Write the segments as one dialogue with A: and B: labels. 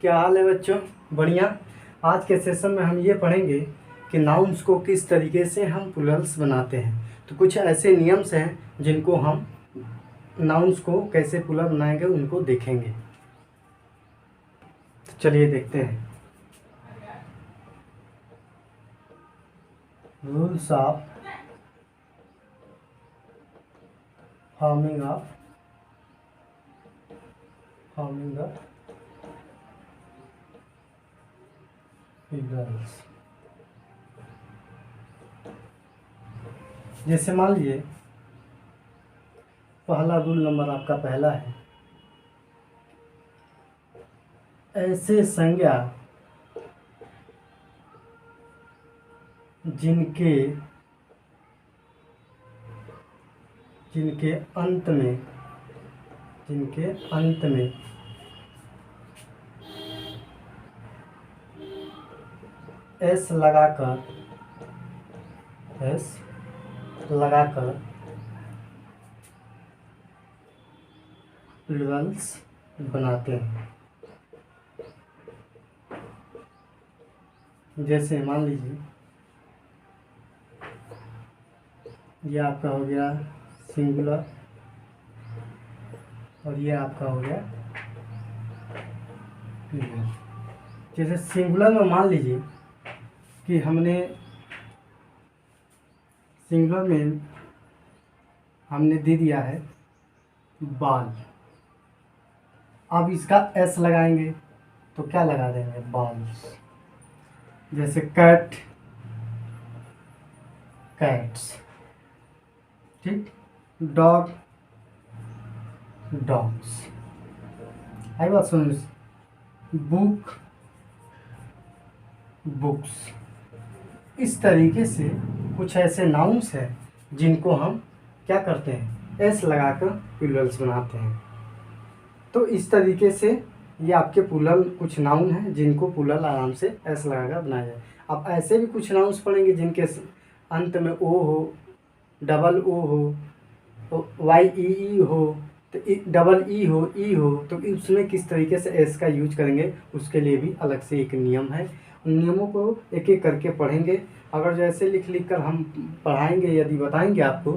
A: क्या हाल है बच्चों? बढ़िया। आज के सेशन में हम ये पढ़ेंगे कि नाउन्स को किस तरीके से हम प्लूरल्स बनाते हैं। तो कुछ ऐसे नियम्स हैं जिनको हम नाउन्स को कैसे प्लूरल बनाएंगे उनको देखेंगे। तो चलिए देखते हैं। Rules of forming of Plurals. जैसे मान लीजिए पहला रूल नंबर आपका पहला है, ऐसे संज्ञा जिनके अंत में एस लगाकर प्लूरल्स बनाते हैं। जैसे मान लीजिए ये आपका हो गया सिंगुलर और ये आपका हो गया प्लूरल। जैसे सिंगुलर में मान लीजिए कि सिंगुलर में हमने दे दिया है बाल। अब इसका एस लगाएंगे तो क्या लगा देंगे? बाल्स। जैसे कैट, कैट्स, ठीक। Dog, dogs. आई बात सुन। Book, books. इस तरीके से कुछ ऐसे नाउन्स हैं जिनको हम क्या करते हैं? एस लगाकर प्लूरल्स बनाते हैं। तो इस तरीके से ये आपके प्लूरल कुछ नाउन हैं जिनको प्लूरल आराम से एस लगाकर बनाया जाए। अब ऐसे भी कुछ नाउन्स पढ़ेंगे जिनके अंत में ओ हो, डबल ओ हो, तो वाई ई हो, तो डबल ई हो, तो उसमें किस तरीके से एस का यूज करेंगे उसके लिए भी अलग से एक नियम है। उन नियमों को एक एक करके पढ़ेंगे। अगर जैसे लिख कर हम पढ़ाएंगे, यदि बताएंगे आपको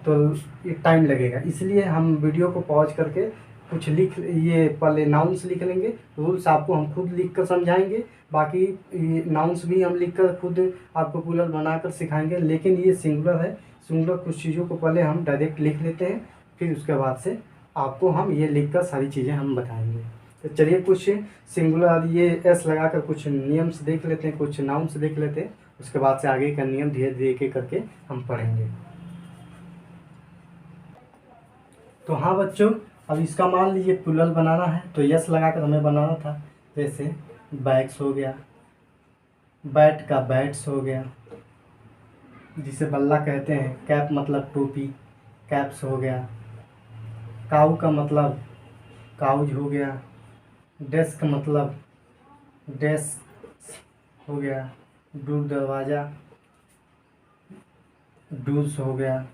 A: तो ये टाइम लगेगा, इसलिए हम वीडियो को पॉज करके कुछ ये पहले नाउन्स लिख लेंगे। रूल्स आपको हम खुद लिख कर समझाएंगे, बाकी नाउन्स भी हम लिख कर खुद आपको प्लूरल बनाकर सिखाएंगे। लेकिन ये सिंगुलर है, सिंगुलर कुछ चीज़ों को पहले हम डायरेक्ट लिख लेते हैं, फिर उसके बाद से आपको हम ये लिख कर सारी चीज़ें हम बताएंगे। तो चलिए कुछ सिंगुलर ये एस लगाकर कुछ नियम्स देख लेते हैं, कुछ नाउन्स देख लेते हैं, उसके बाद से आगे का नियम धीरे धीरे एक करके हम पढ़ेंगे। तो हाँ बच्चों, अब इसका मान लीजिए प्लूरल बनाना है तो यस लगाकर हमें बनाना था। जैसे बैग्स हो गया, बैट का बैट्स हो गया, जिसे बल्ला कहते हैं। कैप मतलब टोपी, कैप्स हो गया। काऊ का मतलब काउज हो गया। डेस्क मतलब डेस्क हो गया। डोर दरवाज़ा, डूल्स हो गया।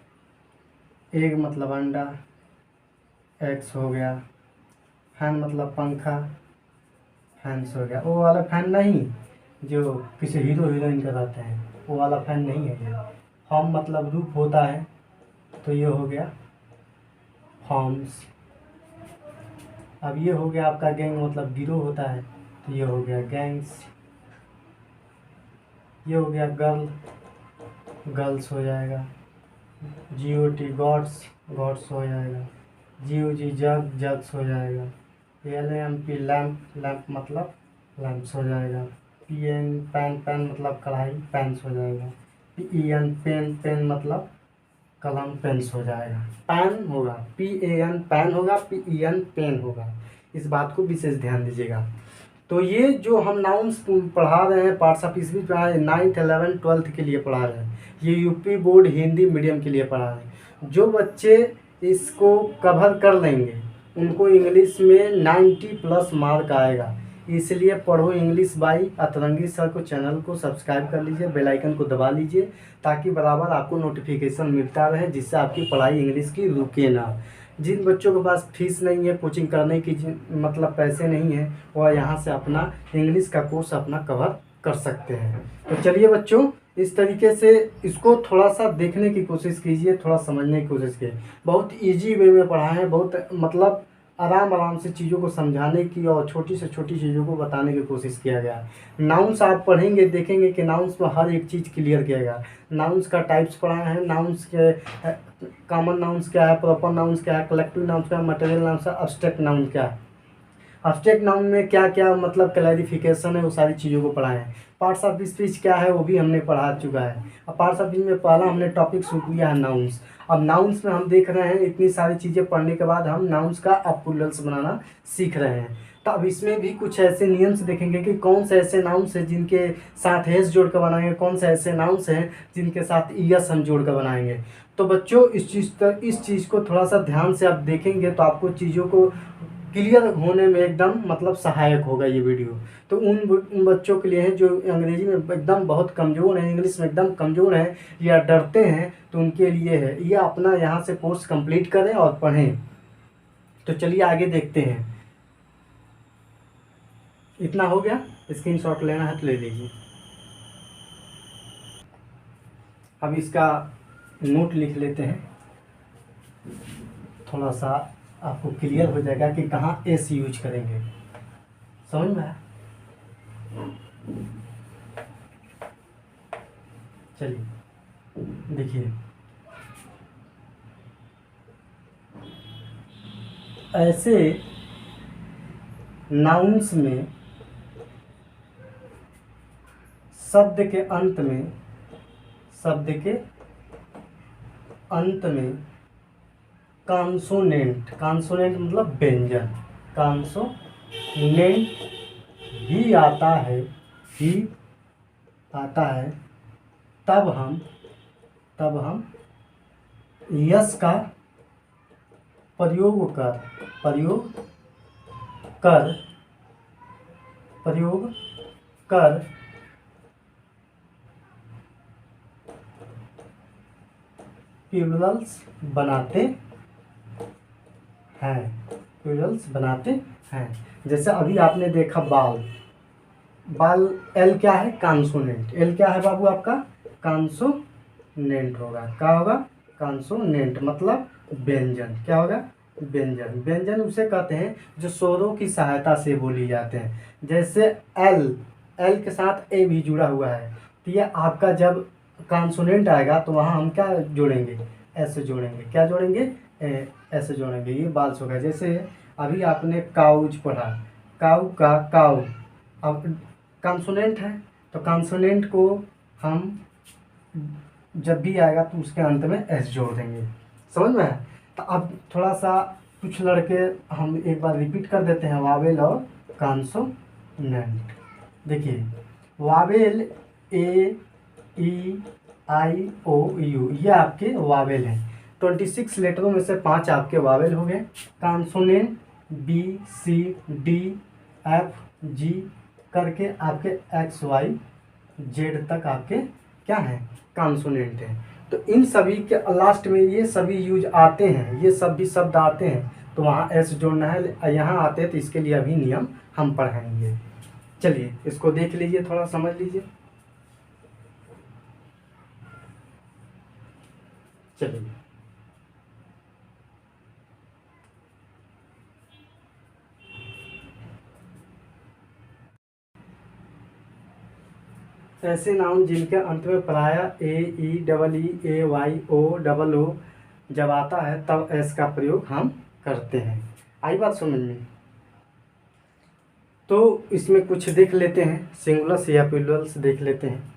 A: एग मतलब अंडा, एग्स हो गया। फैन मतलब पंखा, फैंस हो गया। वो वाला फैन नहीं जो किसी हीरो हीरोइन का रहता है, वो वाला फैन नहीं है ये। होम मतलब रूफ होता है, तो ये हो गया होम्स। अब ये हो गया आपका गैंग मतलब गिरोह होता है, तो ये हो गया गैंग्स। ये हो गया गर्ल, गर्ल्स हो जाएगा। GOT गॉड्स, गॉड्स हो जाएगा। GOG जग, जग्स हो जाएगा। LAMP लैम्प, लैम्प मतलब लैम्प्स हो जाएगा। PN पैन, पैन मतलब कढ़ाई, पैंस हो जाएगा। PEN पेन, पेन मतलब कलम, पेंस हो जाएगा। पैन होगा PAN पैन होगा, PEN पेन होगा। इस बात को विशेष ध्यान दीजिएगा। तो ये जो हम नाउन्स पढ़ा रहे हैं, पार्ट्स ऑफ स्पीच पढ़ा रहे हैं, 9th 11th 12th के लिए पढ़ा रहे हैं। ये यूपी बोर्ड हिंदी मीडियम के लिए पढ़ा रहे हैं। जो बच्चे इसको कवर कर लेंगे उनको इंग्लिश में 90+ मार्क आएगा। इसलिए पढ़ो इंग्लिश बाई अतरंगी सर को, चैनल को सब्सक्राइब कर लीजिए, बेल आइकन को दबा लीजिए, ताकि बराबर आपको नोटिफिकेशन मिलता रहे, जिससे आपकी पढ़ाई इंग्लिश की रुके ना। जिन बच्चों के पास फीस नहीं है कोचिंग करने की, मतलब पैसे नहीं है, वह यहाँ से अपना इंग्लिश का कोर्स अपना कवर कर सकते हैं। तो चलिए बच्चों, इस तरीके से इसको थोड़ा सा देखने की कोशिश कीजिए, थोड़ा समझने की कोशिश कीजिए। बहुत इजी वे में पढ़ाए हैं, बहुत मतलब आराम आराम से चीज़ों को समझाने की और छोटी से छोटी चीज़ों को बताने की कोशिश किया गया है। नाउन्स आप पढ़ेंगे देखेंगे कि नाउन्स में हर एक चीज़ क्लियर किया गया। नाउन्स का टाइप्स पढ़ाए हैं, नाउन्स के कॉमन नाउन्स क्या है, प्रॉपर नाउन्स क्या है, कलेक्टिव नाउन्स क्या है, मटेरियल नाउन्स क्या है, अब्स्ट्रैक्ट नाउन क्या है, अब्स्ट्रैक्ट नाउन में क्या क्या मतलब क्लैरिफिकेशन है, वो सारी चीज़ों को पढ़ाए हैं। पार्ट्स ऑफ स्पीच क्या है वो भी हमने पढ़ा चुका है। अब पार्ट्स ऑफ स्पीच में पहला हमने टॉपिक शुरू किया है नाउन्स। अब नाउन्स में हम देख रहे हैं इतनी सारी चीज़ें पढ़ने के बाद हम नाउन्स का अब प्लूरल्स बनाना सीख रहे हैं। तो अब इसमें भी कुछ ऐसे नियम्स देखेंगे कि कौन से ऐसे नाउन्स हैं जिनके साथ एस जोड़ कर बनाएंगे, कौन से ऐसे नाउन्स हैं जिनके साथ ईएस हम जोड़ कर बनाएंगे। तो बच्चों इस चीज़ को थोड़ा सा ध्यान से आप देखेंगे तो आपको चीज़ों को क्लियर होने में एकदम मतलब सहायक होगा ये वीडियो। तो उन बच्चों के लिए है जो अंग्रेजी में एकदम बहुत कमज़ोर हैं, इंग्लिश में एकदम कमज़ोर हैं या डरते हैं, तो उनके लिए है ये। अपना यहाँ से कोर्स कंप्लीट करें और पढ़ें। तो चलिए आगे देखते हैं। इतना हो गया, स्क्रीनशॉट लेना है तो ले लीजिए। अब इसका नोट लिख लेते हैं, थोड़ा सा आपको क्लियर हो जाएगा कि कहाँ एस यूज करेंगे। समझ में आया? चलिए देखिए, ऐसे नाउन्स में शब्द के अंत में कॉन्सोनेंट मतलब व्यंजन, कॉन्सोनेंट भी आता है तब हम यस का प्रयोग कर प्लूरल्स बनाते हैं। जैसे अभी आपने देखा बाल एल क्या है, कॉन्सोनेंट। एल क्या है बाबू आपका, कॉन्सोनेंट होगा। क्या होगा, कॉन्सोनेंट मतलब व्यंजन। क्या होगा, व्यंजन उसे कहते हैं जो स्वरों की सहायता से बोली जाते हैं। जैसे एल के साथ ए भी जुड़ा हुआ है, तो ये आपका जब कॉन्सोनेंट आएगा तो वहाँ हम क्या जोड़ेंगे, ऐसे जोड़ेंगे। क्या जोड़ेंगे, ऐसे जोड़ेंगे। ये बाल्स होगा। जैसे अभी आपने काउज पढ़ा, काउ, अब कॉन्सोनेंट है तो कॉन्सोनेंट को हम जब भी आएगा तो उसके अंत में एस जोड़ देंगे। समझ में है? तो अब थोड़ा सा कुछ लड़के हम एक बार रिपीट कर देते हैं, वावेल और कॉन्सोनेंट। देखिए Wavell A E I O you, ये आपके वावेल हैं। 26 लेटरों में से 5 आपके वावेल हो गए। Consonant B C D F G करके आपके एक्स वाई जेड तक आपके क्या हैं, कॉन्सोनेंट हैं। तो इन सभी के लास्ट में ये सभी यूज आते हैं, ये सब भी शब्द आते हैं, तो वहाँ एस जोड़ना है। यहाँ आते हैं तो इसके लिए अभी नियम हम पढ़ाएंगे। चलिए इसको देख लीजिए, थोड़ा समझ लीजिए। चलिए ऐसे नाउन जिनके अंत में प्रायः ए ई डबल ई ए वाई ओ डबल ओ जब आता है तब एस का प्रयोग हम करते हैं। आई बात समझ में? तो इसमें कुछ देख लेते हैं, सिंगुलर्स या प्लूरल्स देख लेते हैं।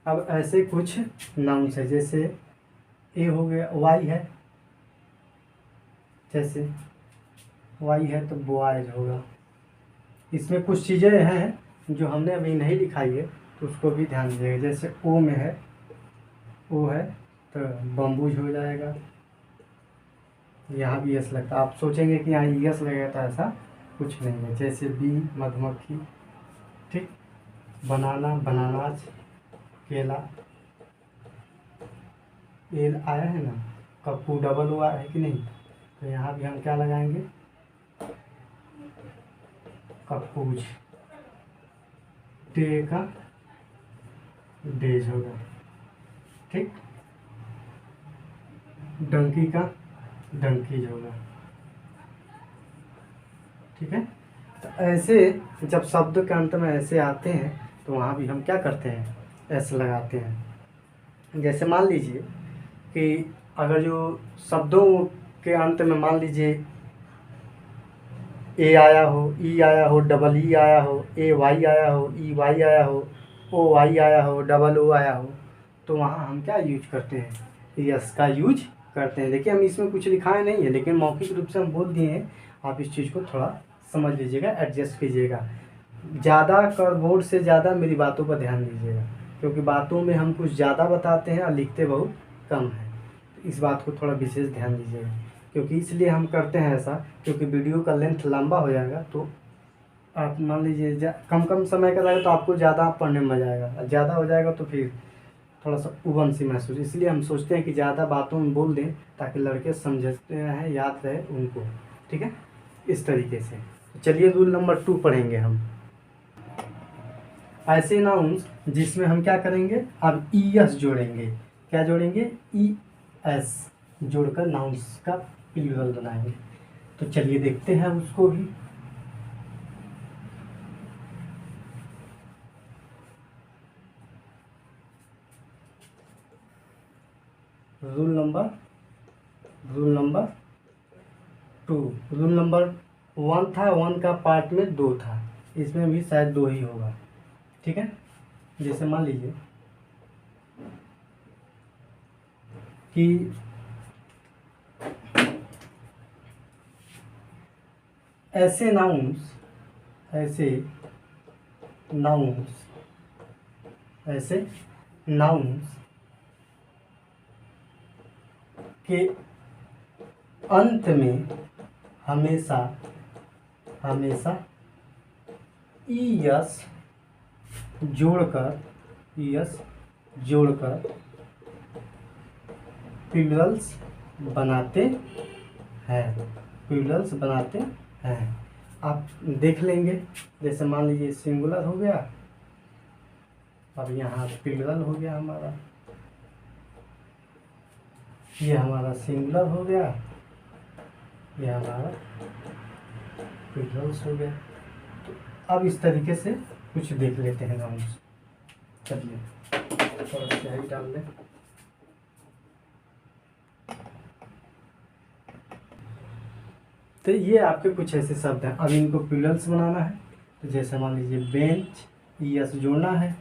A: अब ऐसे कुछ नाउन्स है, जैसे ए हो गया, वाई है, जैसे वाई है तो बॉयज होगा। इसमें कुछ चीज़ें हैं जो हमने अभी नहीं दिखाई है तो उसको भी ध्यान दीजिएगा। जैसे ओ में है, ओ है तो बम्बूज हो जाएगा। यहाँ भी यस लगता है, आप सोचेंगे कि यहाँ यस लगेगा, तो ऐसा कुछ नहीं है। जैसे बी मधुमक्खी, ठीक, बनाना बनानाज, केला, ए आया है ना, कप्पू डबल हुआ है कि नहीं, तो यहाँ भी हम क्या लगाएंगे, कप्पूज, डे का डेज होगा, ठीक, डंकी का डंकीज होगा, ठीक है। तो ऐसे जब शब्द के अंत में ऐसे आते हैं तो वहाँ भी हम क्या करते हैं, एस लगाते हैं। जैसे मान लीजिए कि अगर जो शब्दों के अंत में मान लीजिए ए आया हो, ई आया हो, डबल ई आया हो, ए वाई आया हो, ई वाई आया हो, ओ वाई आया हो, डबल ओ आया हो, तो वहाँ हम क्या यूज करते हैं, यस का यूज करते हैं। देखिए हम इसमें कुछ लिखाए नहीं है, लेकिन मौखिक रूप से हम बोल दिए हैं, आप इस चीज़ को थोड़ा समझ लीजिएगा, एडजस्ट कीजिएगा। ज़्यादा बोर्ड से ज़्यादा मेरी बातों पर ध्यान दीजिएगा, क्योंकि बातों में हम कुछ ज़्यादा बताते हैं और लिखते बहुत कम है। इस बात को थोड़ा विशेष ध्यान दीजिएगा, क्योंकि इसलिए हम करते हैं ऐसा, क्योंकि वीडियो का लेंथ लंबा हो जाएगा तो आप मान लीजिए कम कम समय का रहेगा तो आपको ज़्यादा पढ़ने में मज़ा आएगा, ज़्यादा हो जाएगा तो फिर थोड़ा सा उबन सी महसूस, इसलिए हम सोचते हैं कि ज़्यादा बातों में बोल दें ताकि लड़के समझते हैं, याद रहे उनको, ठीक है, इस तरीके से। तो चलिए रूल नंबर 2 पढ़ेंगे हम। ऐसे नाउन्स जिसमें हम क्या करेंगे, अब ई एस जोड़ेंगे, क्या जोड़ेंगे, ई एस जोड़कर नाउन्स का प्लूरल बनाएंगे। तो चलिए देखते हैं उसको भी। रूल नंबर 2, रूल नंबर 1 था, 1 का पार्ट में 2 था, इसमें भी शायद 2 ही होगा, ठीक है। जैसे मान लीजिए कि ऐसे नाउन्स के अंत में हमेशा ईएस जोड़कर प्लूरल्स बनाते हैं। आप देख लेंगे, जैसे मान लीजिए सिंगुलर हो गया, अब यहाँ प्लूरल हो गया हमारा, ये हमारा सिंगुलर हो गया, ये हमारा प्लूरल्स हो गया। तो अब इस तरीके से कुछ देख लेते हैं नाउन्स। चलिए थोड़ा स्याही डाल दें। तो ये आपके कुछ ऐसे शब्द हैं, अब इनको प्लूरल्स बनाना है। तो जैसे मान लीजिए बेंच, ईएस जोड़ना है,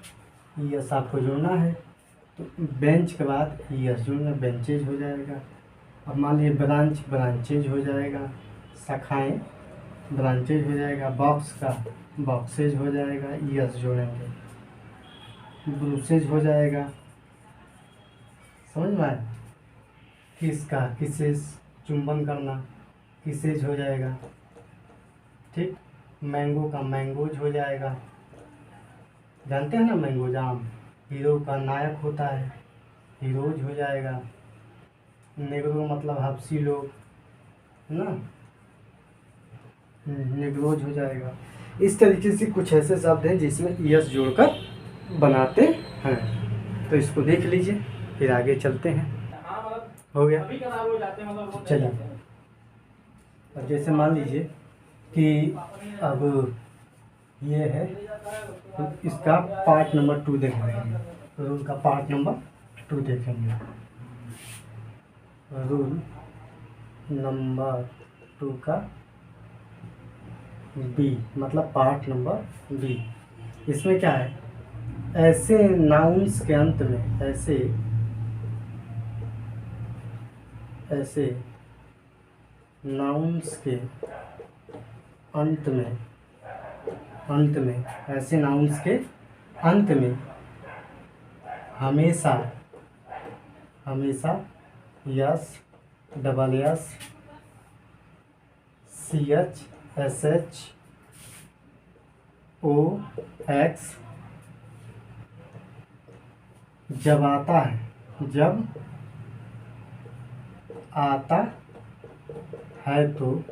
A: ईएस आपको जोड़ना है, तो बेंच के बाद ईएस जोड़ना, बेंचेज हो जाएगा। अब मान लीजिए ब्रांच, ब्रांचेज हो जाएगा, शाखाएं, ब्रांचेज हो जाएगा, बॉक्स का बॉक्सेज हो जाएगा, ईएस जोड़ेंगे, ब्रूसेज हो जाएगा, समझ में आया। किस का किसेज, चुंबन करना, किसेज हो जाएगा, ठीक। मैंगो का मैंगोज हो जाएगा, जानते हैं ना मैंगो जाम, हीरो का नायक होता है, हीरोज हो जाएगा। नेग्रो मतलब हफ्सी लोग, है ना, नेग्रोज हो जाएगा। इस तरीके से कुछ ऐसे शब्द हैं जिसमें ईएस जोड़कर बनाते हैं। तो इसको देख लीजिए, फिर आगे चलते हैं। हो गया, चलिए। अब जैसे मान लीजिए कि अब ये है, तो इसका पार्ट नंबर 2 देखेंगे, रूल का पार्ट नंबर 2 देखेंगे। रूल नंबर 2 का बी मतलब पार्ट नंबर बी, इसमें क्या है, ऐसे नाउन्स के अंत में ऐसे नाउन्स के अंत में ऐसे नाउन्स के अंत में हमेशा S, double S, C H, S H, O X जब आता है, आता है तो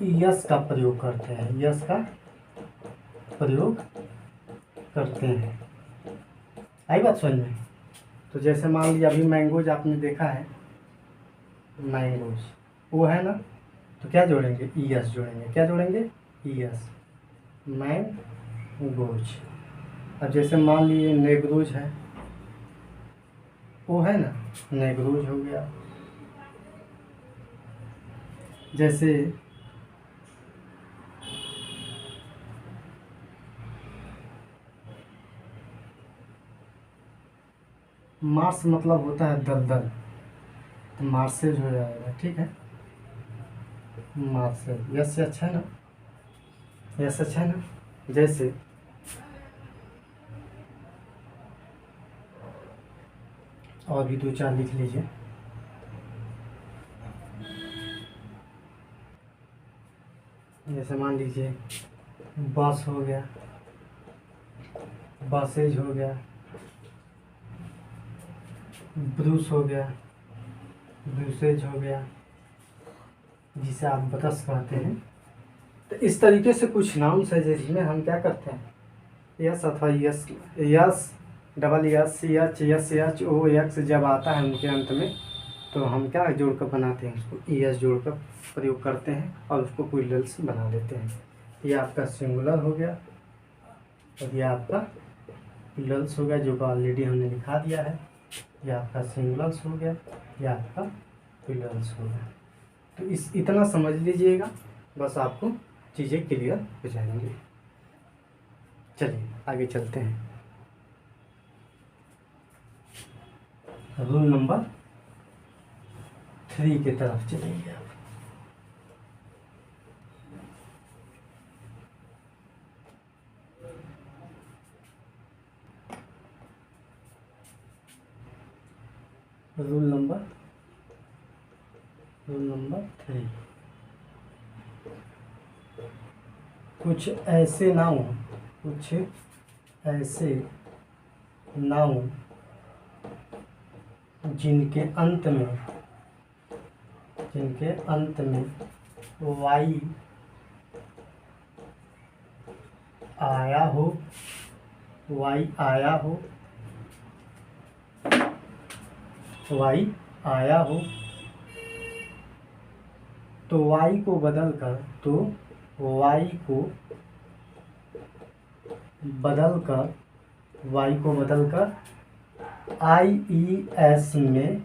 A: यस का प्रयोग करते हैं, यस का प्रयोग करते हैं। आई बात समझ में? तो जैसे मान लिया अभी मैंगोज आपने देखा है, मैंगोज वो है ना, तो क्या जोड़ेंगे, ईएस जोड़ेंगे। क्या जोड़ेंगे, ईएस, मैंगोज। अब जैसे मान लीजिए नेग्रोज है, वो है ना, नेग्रोज हो गया। जैसे मार्स मतलब होता है दलदल, तो मार्सेज हो जाएगा। ठीक है, मार्सेज। यस से अच्छा है ना, यस अच्छा है ना। जैसे और भी दो चार लिख लीजिए। जैसे मान लीजिए बस हो गया, बसेज हो गया, ब्रूस हो गया, ब्रूसेज हो गया, जिसे आप बरस कहते हैं। तो इस तरीके से कुछ नाउन्स है जिसमें हम क्या करते हैं, यस अथवा S, S double S, H S, H O X जब आता है उनके अंत में, तो हम क्या जोड़कर बनाते हैं, उसको ई एस जोड़कर प्रयोग करते हैं और उसको प्लूरल्स बना देते हैं। ये आपका सिंगुलर हो गया और ये आपका प्लूरल्स हो गया, जो कि ऑलरेडी हमने लिखा दिया है। ये आपका सिंगुलर्स हो गया, ये आपका प्लूरल्स हो गया। तो इस इतना समझ लीजिएगा, बस आपको चीज़ें क्लियर हो जाएंगी। चलिए आगे चलते हैं। रूल नंबर 3 की तरफ चलेंगे आप। रूल नंबर 3, कुछ ऐसे नाउन जिनके अंत में वाई आया हो, वाई आया हो, तो वाई को बदलकर आई ई एस में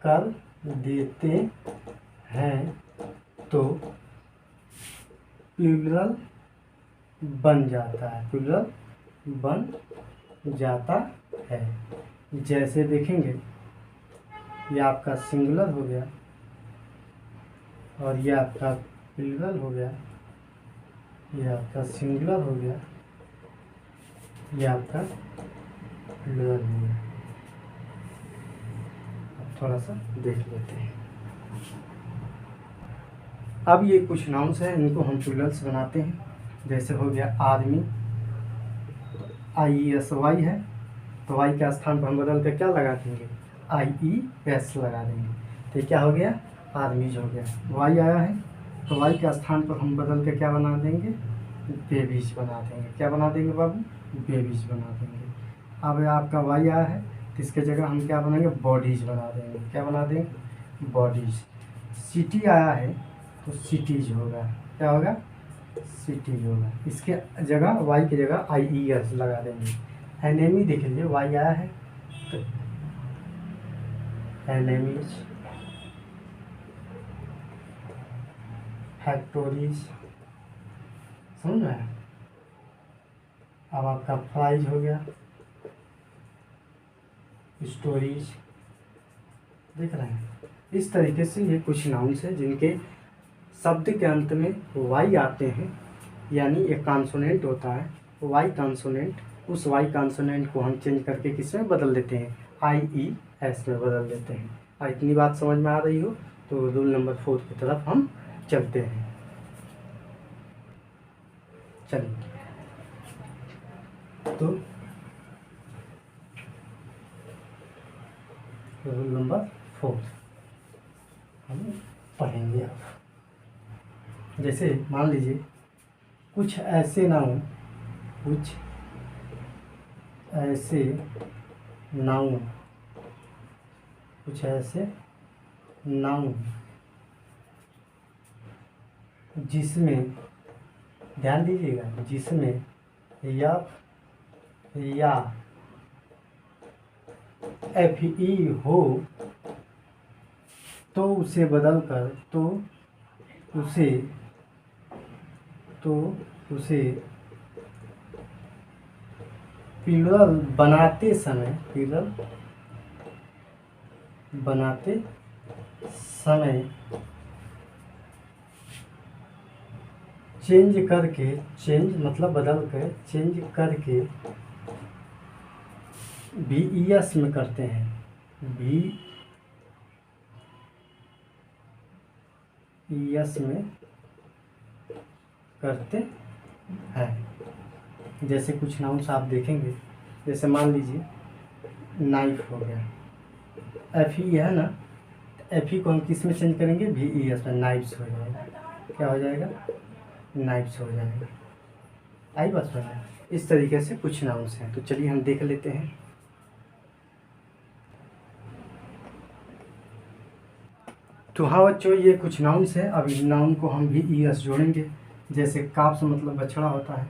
A: कर देते हैं तो प्लूरल बन जाता है। जैसे देखेंगे, ये आपका सिंगुलर हो गया और ये आपका प्लूरल हो गया, ये आपका सिंगुलर हो गया, ये आपका प्लूरल हो गया। अब थोड़ा सा देख लेते हैं। अब ये कुछ नाउन्स हैं, इनको हम प्लूरल्स बनाते हैं। जैसे हो गया आर्मी, आई ई एस वाई है, तो वाई के स्थान पर हम बदल कर क्या लगा देंगे, आई ई एस लगा देंगे। तो क्या हो गया, आर्मीज हो गया। वाई आया है तो वाई के स्थान पर हम बदल के क्या बना देंगे, बेबीज बना देंगे। क्या बना देंगे बाबू, बेबीज बना देंगे। अब आपका वाई आया है तो इसके जगह हम क्या बनाएंगे, बॉडीज बना देंगे। क्या बना देंगे, बॉडीज। सिटी आया है तो सिटीज होगा। क्या होगा, सिटीज होगा। इसके जगह वाई की जगह आई ई एस लगा देंगे। एनेमी देख लीजिए, वाई आया है तो एनेमीज, फैक्टोरीज, समझ में आया। अब आपका फ्राइज हो गया, स्टोरीज, देख रहे हैं। इस तरीके से ये कुछ नाउन्स हैं जिनके शब्द के अंत में वाई आते हैं, यानी एक कॉन्सोनेंट होता है वाई कॉन्सोनेंट। उस वाई कॉन्सोनेंट को हम चेंज करके किस में बदल देते हैं, आई ई एस में बदल देते हैं। और इतनी बात समझ में आ रही हो तो रूल नंबर 4 की तरफ हम चलते हैं। चलिए, तो रूल नंबर 4 हम पढ़ेंगे अब। जैसे मान लीजिए कुछ ऐसे नाउन जिसमें ध्यान दीजिएगा, जिसमें या FE हो तो उसे बदलकर प्लूरल बनाते समय चेंज करके VES में करते हैं। VES में करते हैं। जैसे कुछ नाउन्स आप देखेंगे, जैसे मान लीजिए नाइफ हो गया, FE है ना, FE को हम किस में चेंज करेंगे? VES में, नाइफ्स हो जाएगा। क्या हो जाएगा? नाइफ्स हो जाएगा। आई बात समझ में? इस तरीके से कुछ नाउन्स हैं, तो चलिए हम देख लेते हैं। तो हाँ बच्चों, ये कुछ नाउन्स हैं। अब इन नाउन को हम VES जोड़ेंगे। जैसे काप्स मतलब बछड़ा होता है,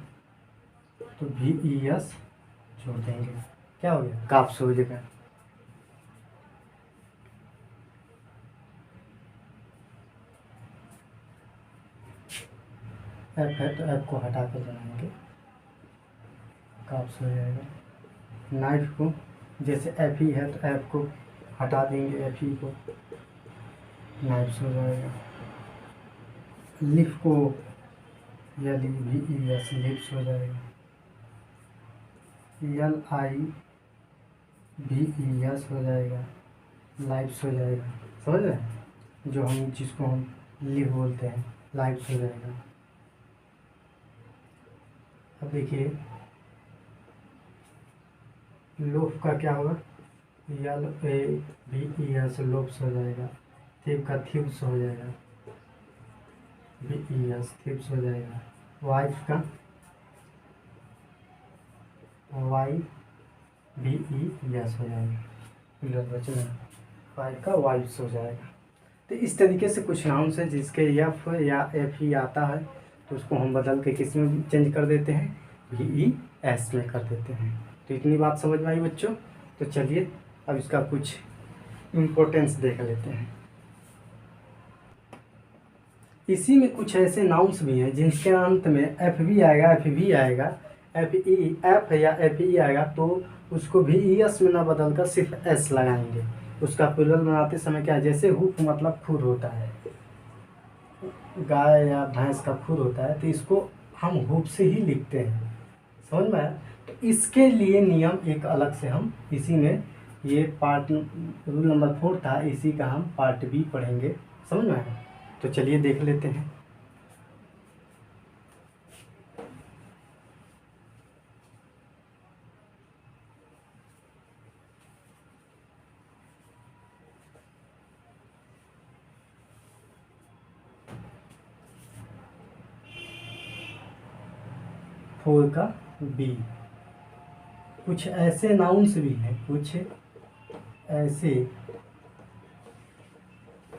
A: तो VES जोड़ देंगे। क्या हो गया? काप्स हो जाएगा। F है तो F को हटा कर बनाएंगे, काप्स हो जाएगा। नाइफ को जैसे FE है तो F को हटा देंगे, FE को, नाइफ्स हो जाएगा। लिफ को LEVES, लिप्स हो जाएगा। LIVES हो जाएगा, लाइफ्स हो जाएगा। समझ रहे हैं? जिसको हम लिव बोलते हैं, लाइफ्स हो जाएगा। अब देखिए लोफ का क्या होगा? LAVES, लोफ्स हो जाएगा। थिप का थिप्स हो जाएगा, VES, थिप्स हो जाएगा। वाइफ का YVES हो जाएगा। बचना वाइफ का वाइफ्स हो जाएगा। तो इस तरीके से कुछ नाउन्स है जिसके F या FE आता है, तो उसको हम बदल के किस में चेंज कर देते हैं? VES में कर देते हैं। तो इतनी बात समझ में आई बच्चों? तो चलिए अब इसका कुछ इम्पोर्टेंस देख लेते हैं। इसी में कुछ ऐसे नाउन्स भी हैं जिनके अंत में FB आएगा, FV आएगा, F या FE आएगा, तो उसको VES में ना बदल कर सिर्फ S लगाएंगे। उसका प्लूरल बनाते समय क्या है? जैसे हुफ मतलब खुर होता है, गाय या भैंस का खुर होता है, तो इसको हम हुफ से ही लिखते हैं। समझ में आया? तो इसके लिए नियम एक अलग से हम इसी में, ये पार्ट रूल नंबर 4 था, इसी का हम पार्ट B पढ़ेंगे। समझ में आया? तो चलिए देख लेते हैं। फोर का B, कुछ ऐसे नाउन्स भी हैं, कुछ ऐसे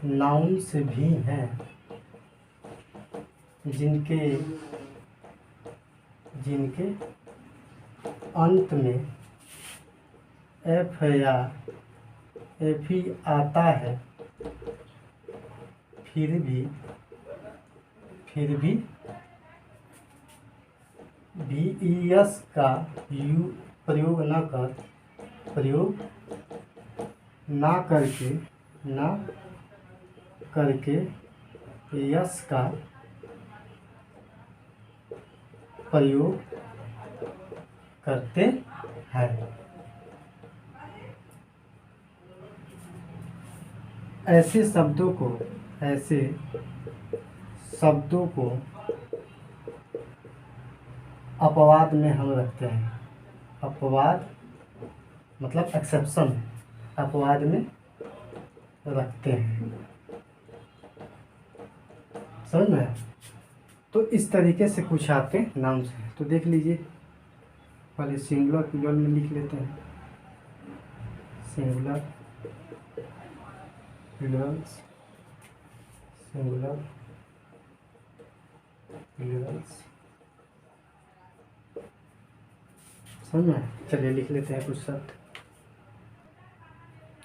A: नाउन्स भी हैं जिनके अंत में F या FE आता है, फिर भी VES का प्रयोग ना करके यस का प्रयोग करते हैं। ऐसे शब्दों को अपवाद में हम रखते हैं। अपवाद मतलब एक्सेप्शन, अपवाद में रखते हैं। समझ में आया? तो इस तरीके से कुछ आपके नाउन्स हैं। तो देख लीजिए, पहले सिंगुलर प्लूरल में लिख लेते हैं। Singular Plurals, singular Plurals. समझ में आया? चलिए लिख लेते हैं कुछ शब्द।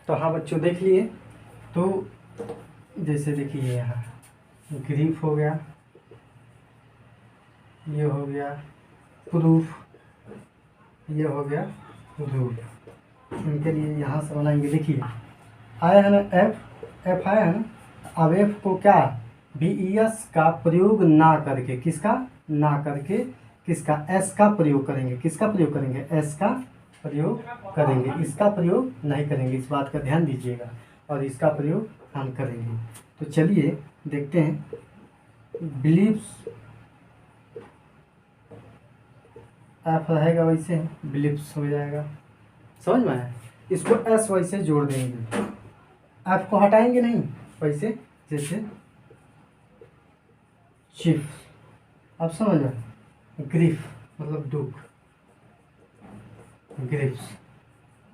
A: तो हाँ बच्चों, देख लिए। तो जैसे देखिए यहाँ ग्रीफ हो गया, ये हो गया प्रूफ, ये हो गया रूफ। इनके लिए यहाँ से बनाएंगे। देखिए आया है ना एफ, एफ आया है ना। अब एफ को क्या, VES का प्रयोग ना करके, किसका ना करके, किसका एस का प्रयोग करेंगे। किसका प्रयोग करेंगे? एस का प्रयोग करेंगे। इसका प्रयोग नहीं करेंगे, इस बात का ध्यान दीजिएगा। और इसका प्रयोग हम करेंगे। तो चलिए देखते हैं। बिलीव्स, एफ रहेगा वैसे, बिलीव्स हो जाएगा। समझ में आया? इसको एस वैसे जोड़ देंगे, एफ को हटाएंगे नहीं, वैसे जैसे चिफ। अब समझ में? ग्रीफ मतलब दुख, ग्रीफ्स,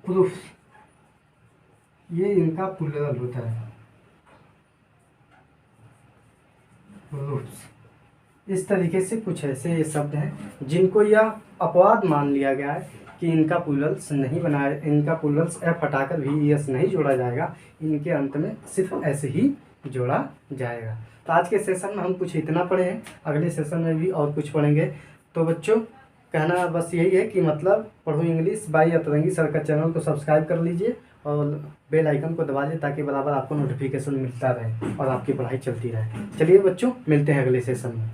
A: प्रूफ, ये इनका प्लूरल होता है, प्रूफ्स। इस तरीके से कुछ ऐसे ये शब्द हैं जिनको यह अपवाद मान लिया गया है कि इनका प्लूरल्स नहीं बनाया, इनका प्लूरल्स एफ हटाकर VES नहीं जोड़ा जाएगा, इनके अंत में सिर्फ ऐसे ही जोड़ा जाएगा। तो आज के सेशन में हम कुछ इतना पढ़े हैं, अगले सेशन में भी और कुछ पढ़ेंगे। तो बच्चों, कहना बस यही है कि मतलब पढ़ो इंग्लिश बाय अतरंगी सर का चैनल को सब्सक्राइब कर लीजिए और बेल आइकन को दबा दीजिए ताकि बराबर आपको नोटिफिकेशन मिलता रहे और आपकी पढ़ाई चलती रहे। चलिए बच्चों, मिलते हैं अगले सेशन में।